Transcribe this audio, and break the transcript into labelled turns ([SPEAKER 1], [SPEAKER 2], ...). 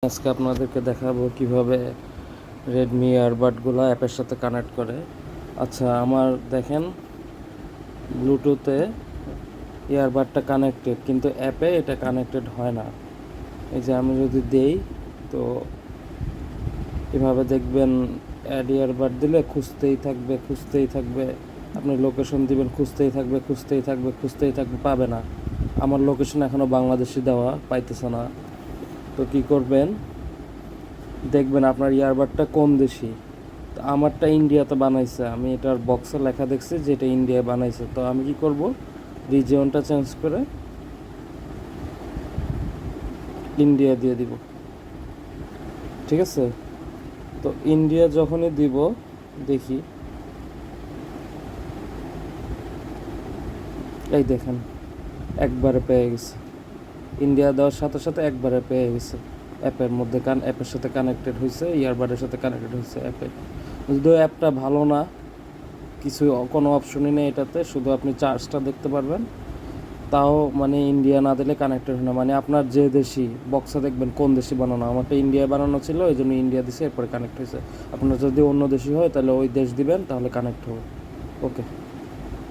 [SPEAKER 1] আজকে আপনাদেরকে দেখাবো কিভাবে রেডমি ইয়ারবাডগুলো অ্যাপের সাথে কানেক্ট করে। আচ্ছা, আমার দেখেন ব্লুটুথে ইয়ারবাডটা কানেক্টেড, কিন্তু অ্যাপে এটা কানেক্টেড হয় না। এই যে আমি যদি দেই, তো এভাবে দেখবেন অ্যাড ইয়ারবাড দিলে খুঁজতেই থাকবে। আপনি লোকেশন দিবেন, খুঁজতেই থাকবে, পাবে না। আমার লোকেশন এখনও বাংলাদেশি দেওয়া, পাইতেছে না। তো কী করবেন, দেখবেন আপনার ইয়ারবাডটা কোন দেশি। তো আমারটা ইন্ডিয়াতে বানাইছে, আমি এটার বক্সে লেখা দেখছি যে এটা ইন্ডিয়ায় বানাইছে। তো আমি কি করব, রিজিয়নটা চেঞ্জ করে ইন্ডিয়া দিয়ে দিব। ঠিক আছে, তো ইন্ডিয়া যখনই দিব, দেখি এই দেখেন একবারে পেয়ে গেছে। ইন্ডিয়া দেওয়ার সাথে সাথে একবারে পেয়ে গেছে। অ্যাপের মধ্যে অ্যাপের সাথে কানেক্টেড হয়েছে, ইয়ারবাডের সাথে কানেক্টেড হয়েছে অ্যাপে। যদিও অ্যাপটা ভালো না, কিছু কোনো অপশনই নেই এটাতে, শুধু আপনি চার্জটা দেখতে পারবেন। তাও মানে ইন্ডিয়া না দিলে কানেক্টেড হয় না। মানে আপনার যে দেশি বক্সে দেখবেন কোন দেশি বানানো, আমারটা ইন্ডিয়ায় বানানো ছিল, এই জন্য ইন্ডিয়া দিছে, এরপরে কানেক্ট হয়েছে। আপনার যদি অন্য দেশি হয় তাহলে ওই দেশ দিবেন, তাহলে কানেক্ট হবে। ওকে।